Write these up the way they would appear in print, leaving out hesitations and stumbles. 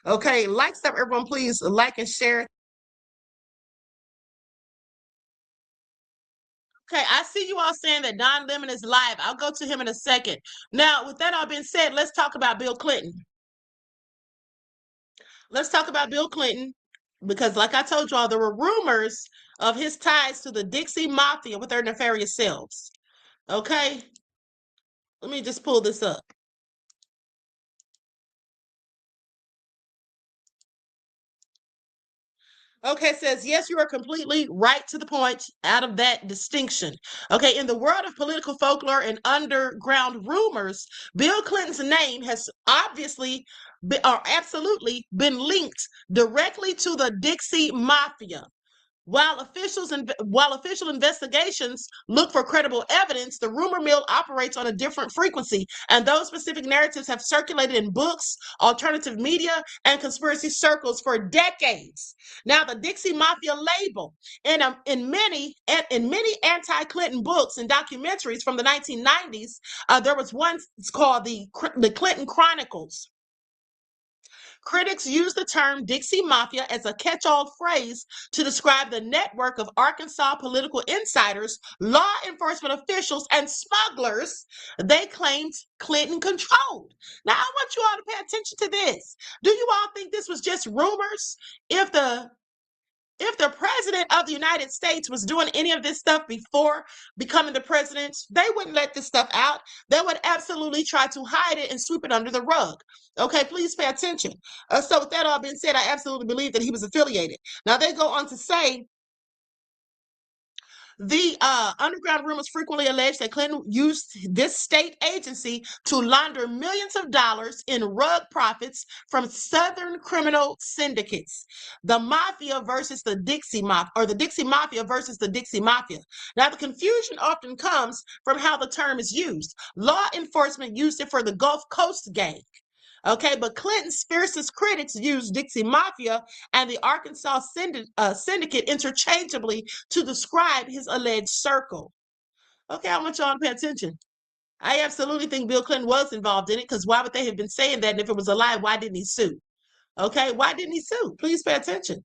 Okay, like stuff, everyone, please like and share. Okay, I see you all saying that Don Lemon is live. I'll go to him in a second. Now, with that all being said, let's talk about Bill Clinton. Let's talk about Bill Clinton because, like I told you all, there were rumors of his ties to the Dixie Mafia with their nefarious selves. Okay, let me just pull this up. Okay, it says, yes, you are completely right to the point out of that distinction. Okay, in the world of political folklore and underground rumors, Bill Clinton's name has obviously or absolutely been linked directly to the Dixie Mafia. While official investigations look for credible evidence, the rumor mill operates on a different frequency, and those specific narratives have circulated in books, alternative media, and conspiracy circles for decades. Now, the Dixie Mafia label in many anti-Clinton books and documentaries from the 1990s, there was one called the Clinton Chronicles. Critics use the term Dixie Mafia as a catch all phrase to describe the network of Arkansas political insiders, law enforcement officials, and smugglers they claimed Clinton controlled. Now, I want you all to pay attention to this. Do you all think this was just rumors? If the if the president of the United States was doing any of this stuff before becoming the president, they wouldn't let this stuff out. They would absolutely try to hide it and sweep it under the rug. Okay, please pay attention. So, with that all being said, I absolutely believe that he was affiliated. Now, they go on to say the underground rumors frequently allege that Clinton used this state agency to launder millions of dollars in rug profits from Southern criminal syndicates. The Mafia versus the Dixie Mafia, or the Dixie Mafia versus the Dixie Mafia. Now, the confusion often comes from how the term is used. Law enforcement used it for the Gulf Coast gang. Okay, but Clinton's fiercest critics used Dixie Mafia and the Arkansas syndicate interchangeably to describe his alleged circle. Okay, I want y'all to pay attention. I absolutely think Bill Clinton was involved in it because why would they have been saying that? And if it was a lie, why didn't he sue? Okay, why didn't he sue? Please pay attention.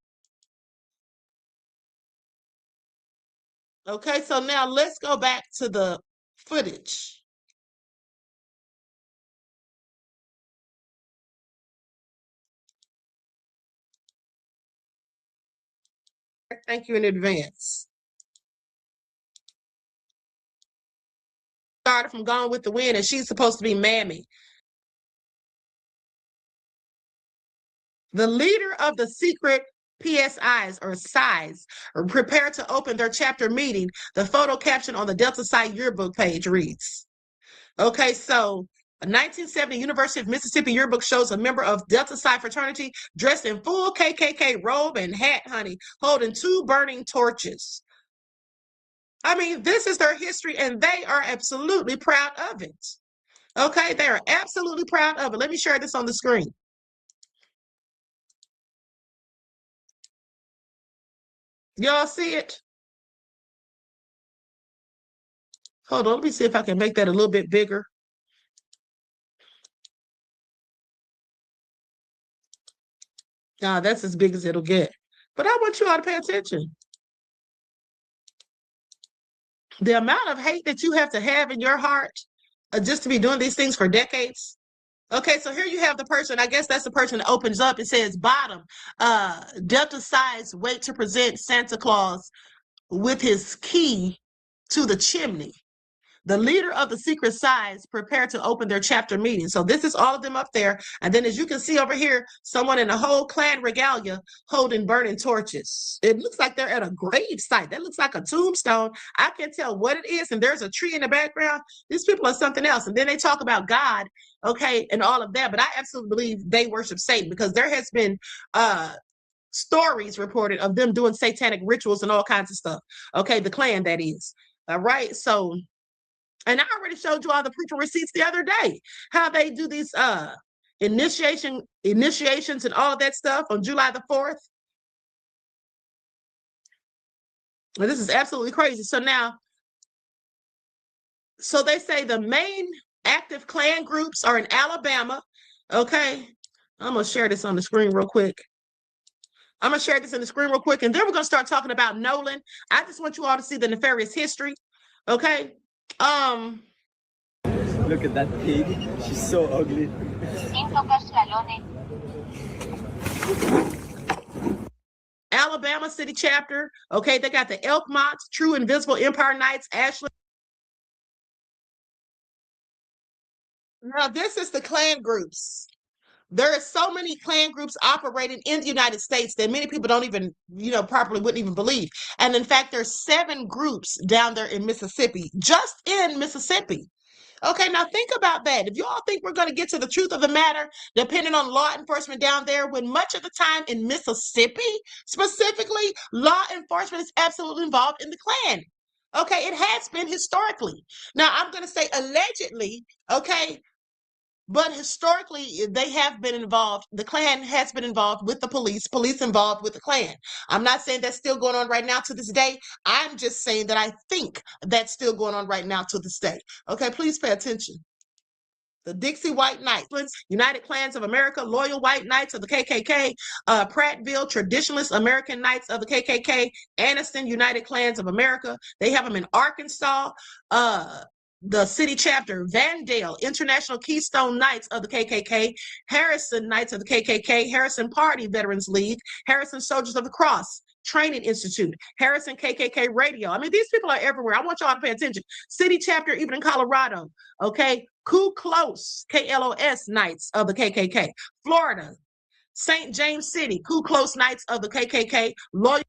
Okay, so now let's go back to the footage. Thank you in advance. Started from Gone with the Wind, and she's supposed to be Mammy. The leader of the secret PSIs or SIs are prepared to open their chapter meeting. The photo caption on the Delta Psi yearbook page reads, okay, so a 1970 University of Mississippi yearbook shows a member of Delta Psi fraternity dressed in full KKK robe and hat, honey, holding two burning torches. I mean, this is their history, and they are absolutely proud of it. Okay, they are absolutely proud of it. Let me share this on the screen. Y'all see it? Hold on, let me see if I can make that a little bit bigger. Nah, that's as big as it'll get. But I want you all to pay attention. The amount of hate that you have to have in your heart just to be doing these things for decades. Okay, so here you have the person, I guess that's the person that opens up and says, bottom, Delta Psi's wait to present Santa Claus with his key to the chimney. The leader of the secret SIs prepared to open their chapter meeting. So this is all of them up there. And then as you can see over here, someone in a whole clan regalia holding burning torches. It looks like they're at a grave site. That looks like a tombstone. I can't tell what it is. And there's a tree in the background. These people are something else. And then they talk about God, okay, and all of that. But I absolutely believe they worship Satan because there has been stories reported of them doing satanic rituals and all kinds of stuff. Okay, the clan that is. All right. So and I already showed you all the preacher receipts the other day, how they do these initiations and all of that stuff on July the 4th. And this is absolutely crazy. So now, so they say the main active Klan groups are in Alabama, okay? I'm going to share this on the screen real quick. I'm going to share this in the screen real quick, and then we're going to start talking about Nolan. I just want you all to see the nefarious history. Okay. Look at that pig. She's so ugly. Alabama City chapter. Okay, they got the Elkmont, True Invisible Empire Knights, Ashley. Now, this is the clan groups. There are so many clan groups operating in the United States that many people don't even, properly wouldn't even believe. And in fact, there's 7 groups down there in Mississippi, just in Mississippi. Okay, now think about that. If you all think we're going to get to the truth of the matter, depending on law enforcement down there, when much of the time in Mississippi, specifically, law enforcement is absolutely involved in the Klan. Okay, it has been historically. Now, I'm going to say allegedly, okay, but historically, they have been involved. The Klan has been involved with the police involved with the Klan. I'm not saying that's still going on right now to this day. I'm just saying that I think that's still going on right now to this day. Okay, please pay attention. The Dixie White Knights, United Klans of America, Loyal White Knights of the KKK, Prattville Traditionalist American Knights of the KKK, Anniston United Klans of America. They have them in Arkansas. The city chapter, Vandale International Keystone Knights of the KKK, Harrison Knights of the KKK, Harrison Party Veterans League, Harrison Soldiers of the Cross Training Institute, Harrison KKK Radio. I mean, these people are everywhere. I want y'all to pay attention. City chapter, even in Colorado, okay? Ku Klux, KLOS Knights of the KKK, Florida, St. James City, Ku Klux Knights of the KKK, Loyal.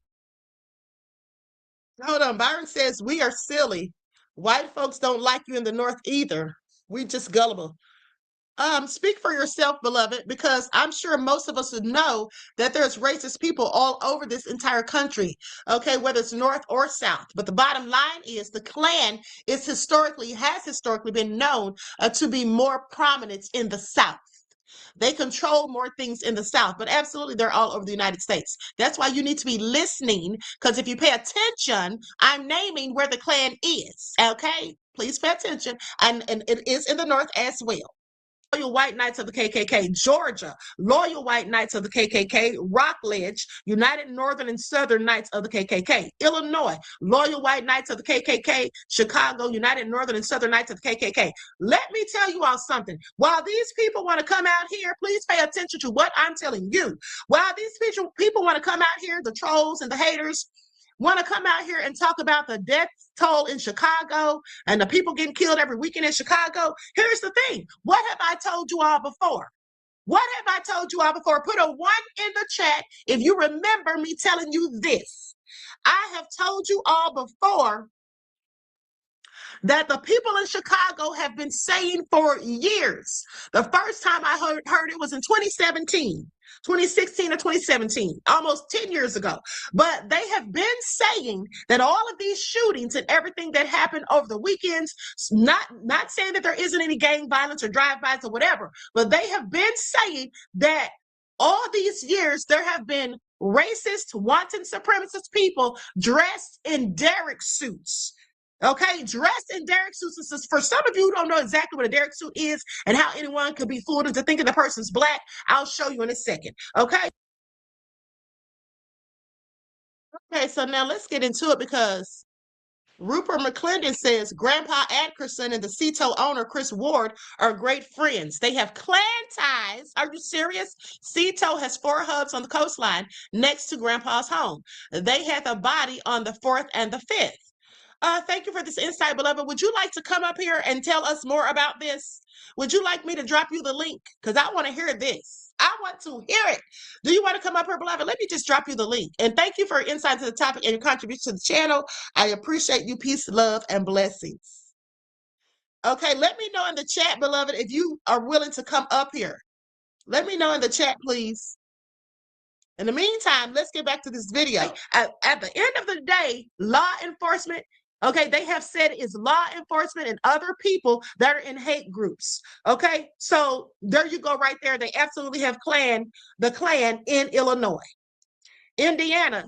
Hold on, Byron says, we are silly. White folks don't like you in the North either. We just gullible. Speak for yourself, beloved, because I'm sure most of us would know that there's racist people all over this entire country, okay, whether it's North or South. But the bottom line is the Klan has historically been known to be more prominent in the South. They control more things in the South, but absolutely they're all over the United States. That's why you need to be listening, because if you pay attention, I'm naming where the Klan is, okay? Please pay attention, and it is in the North as well. Loyal White Knights of the KKK, Georgia, Loyal White Knights of the KKK, Rockledge, United Northern and Southern Knights of the KKK, Illinois, Loyal White Knights of the KKK, Chicago, United Northern and Southern Knights of the KKK. Let me tell you all something. While these people want to come out here, please pay attention to what I'm telling you. While these people want to come out here, the trolls and the haters, want to come out here and talk about the death toll in Chicago and the people getting killed every weekend in Chicago. Here's the thing. What have I told you all before? What have I told you all before? Put a 1 in the chat if you remember me telling you this. I have told you all before that the people in Chicago have been saying for years. The first time I heard it was in 2016 or 2017, almost 10 years ago. But they have been saying that all of these shootings and everything that happened over the weekends, not saying that there isn't any gang violence or drive-bys or whatever, but they have been saying that all these years there have been racist, wanton supremacist people dressed in derrick suits. Okay, dressed in derrick suits. For some of you who don't know exactly what a derrick suit is and how anyone could be fooled into thinking the person's black, I'll show you in a second. Okay. Okay, so now let's get into it, because Rupert McClendon says Grandpa Atkerson and the Cito owner, Chris Ward, are great friends. They have Klan ties. Are you serious? Cito has 4 hubs on the coastline next to Grandpa's home. They had the body on the 4th and the 5th. Thank you for this insight, beloved. Would you like to come up here and tell us more about this? Would you like me to drop you the link? Because I want to hear this. I want to hear it. Do you want to come up here, beloved? Let me just drop you the link. And thank you for your insight to the topic and your contribution to the channel. I appreciate you. Peace, love, and blessings. Okay, let me know in the chat, beloved, if you are willing to come up here. Let me know in the chat, please. In the meantime, let's get back to this video. At the end of the day, law enforcement, okay, they have said it's law enforcement and other people that are in hate groups. Okay, so there you go right there. They absolutely have the Klan in Illinois. Indiana,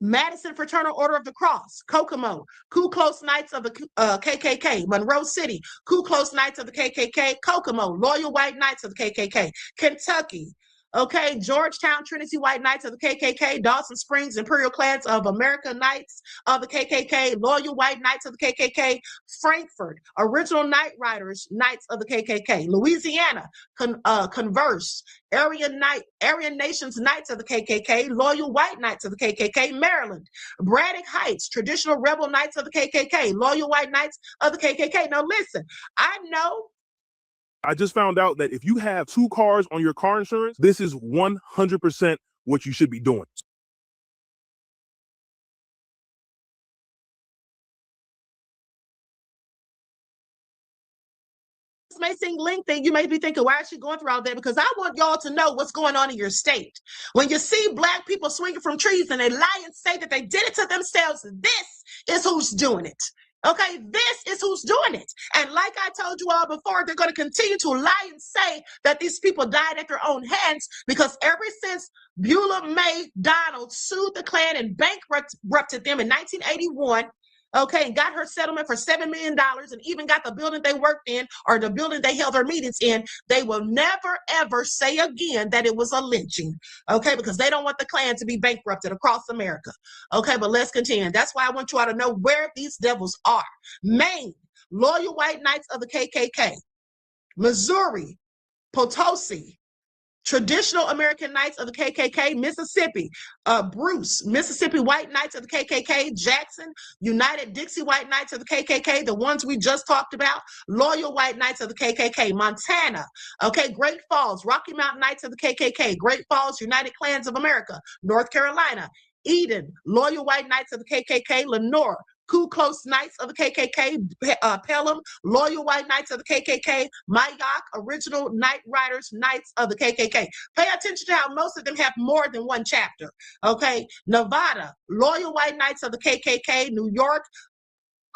Madison Fraternal Order of the Cross, Kokomo, Ku Klux Knights of the KKK, Monroe City, Ku Klux Knights of the KKK, Kokomo, Loyal White Knights of the KKK, Kentucky, Okay, Georgetown Trinity White Knights of the KKK, Dawson Springs Imperial Clans of America Knights of the KKK, Loyal White Knights of the KKK, Frankfurt Original Night Riders Knights of the KKK, Louisiana Converse Aryan Nations Knights of the KKK, Loyal White Knights of the KKK, Maryland Braddock Heights Traditional Rebel Knights of the KKK, Loyal White Knights of the KKK. Now listen, I know. I just found out that if you have 2 cars on your car insurance, this is 100% what you should be doing. This may seem lengthy. You may be thinking, why is she going through all that? Because I want y'all to know what's going on in your state. When you see Black people swinging from trees and they lie and say that they did it to themselves, this is who's doing it. Okay, this is who's doing it. And like I told you all before, they're going to continue to lie and say that these people died at their own hands, because ever since Beulah May Donald sued the Klan and bankrupted them in 1981, okay, and got her settlement for $7 million and even got the building they worked in, or the building they held their meetings in, they will never, ever say again that it was a lynching, okay, because they don't want the Klan to be bankrupted across America. Okay, but let's continue. That's why I want you all to know where these devils are. Maine, Loyal White Knights of the KKK. Missouri, Potosi, Traditional American Knights of the KKK, Mississippi, Bruce, Mississippi White Knights of the KKK, Jackson, United Dixie White Knights of the KKK, the ones we just talked about, Loyal White Knights of the KKK, Montana, okay, Great Falls, Rocky Mountain Knights of the KKK, Great Falls, United Clans of America, North Carolina, Eden, Loyal White Knights of the KKK, Lenore, Ku Klux Knights of the KKK, Pelham, Loyal White Knights of the KKK, Mayak, Original Night Riders Knights of the KKK. Pay attention to how most of them have more than one chapter, okay? Nevada, Loyal White Knights of the KKK, New York,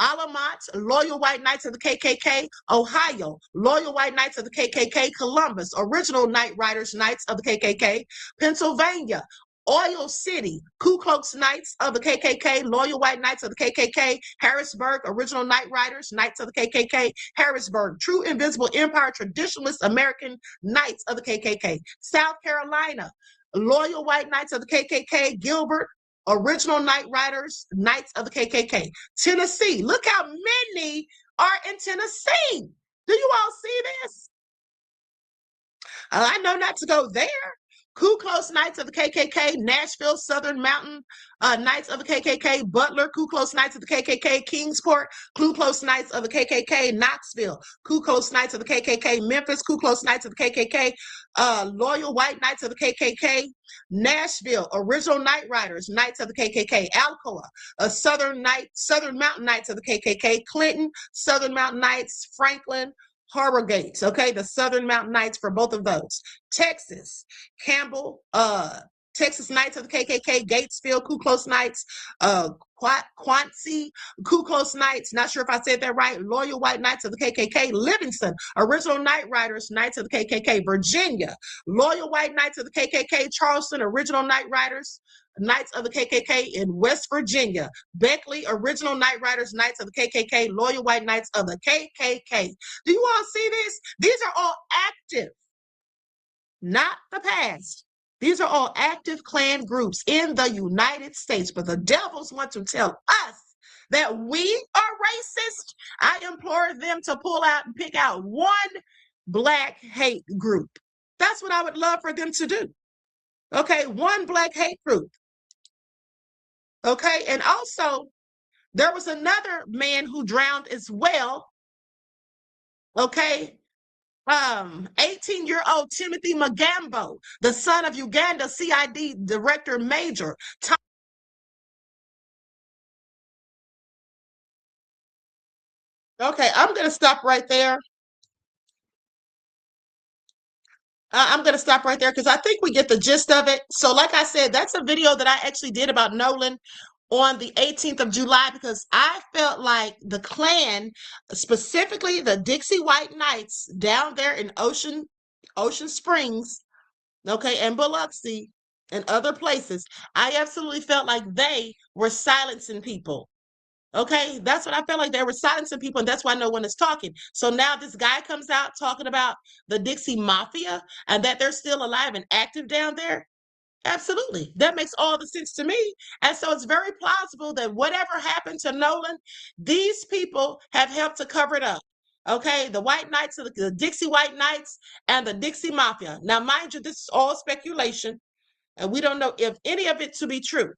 Alamont, Loyal White Knights of the KKK, Ohio, Loyal White Knights of the KKK, Columbus, Original Night Riders Knights of the KKK, Pennsylvania, Oil City, Ku Klux Knights of the KKK, Loyal White Knights of the KKK, Harrisburg, Original Night Riders, Knights of the KKK, Harrisburg, True Invisible Empire, Traditionalist American Knights of the KKK, South Carolina, Loyal White Knights of the KKK, Gilbert, Original Night Riders, Knights of the KKK, Tennessee. Look how many are in Tennessee. Do you all see this? I know not to go there. Ku Klux Knights of the KKK, Nashville, Southern Mountain Knights of the KKK, Butler, Ku Klux Knights of the KKK, Kingsport, Ku Klux Knights of the KKK, Knoxville, Ku Klux Knights of the KKK, Memphis, Ku Klux Knights of the KKK, Loyal White Knights of the KKK, Nashville, Original Night Riders, Knights of the KKK, Alcoa, Southern Mountain Knights of the KKK, Clinton, Southern Mountain Knights, Franklin, Harbor Gates, okay, the Southern Mountain Knights for both of those. Texas, Campbell, Texas Knights of the KKK, Gatesville, Ku Klux Knights, Quancy, Ku Klux Knights, not sure if I said that right, Loyal White Knights of the KKK, Livingston, Original Night Riders, Knights of the KKK, Virginia, Loyal White Knights of the KKK, Charleston, Original Night Riders, Knights of the KKK in West Virginia, Beckley, Original Night Riders, Knights of the KKK, Loyal White Knights of the KKK. Do you all see this? These are all active, not the past. These are all active Klan groups in the United States, but the devils want to tell us that we are racist. I implore them to pull out and pick out one Black hate group. That's what I would love for them to do. Okay, one Black hate group. Okay, and also there was another man who drowned as well. Okay, 18-year-old Timothy Magambo, the son of Uganda CID Director Major. Okay, I'm going to stop right there. I'm going to stop right there because I think we get the gist of it. So like I said, that's a video that I actually did about Nolan on the 18th of July because I felt like the Klan, specifically the Dixie White Knights down there in Ocean Springs, okay, and Biloxi and other places, I absolutely felt like they were silencing people. Okay, that's what I felt like. They were silencing people, and that's why no one is talking. So now this guy comes out talking about the Dixie Mafia and that they're still alive and active down there. Absolutely. That makes all the sense to me. And so it's very plausible that whatever happened to Nolan, these people have helped to cover it up. Okay, the White Knights, the Dixie White Knights, and the Dixie Mafia. Now, mind you, this is all speculation, and we don't know if any of it to be true.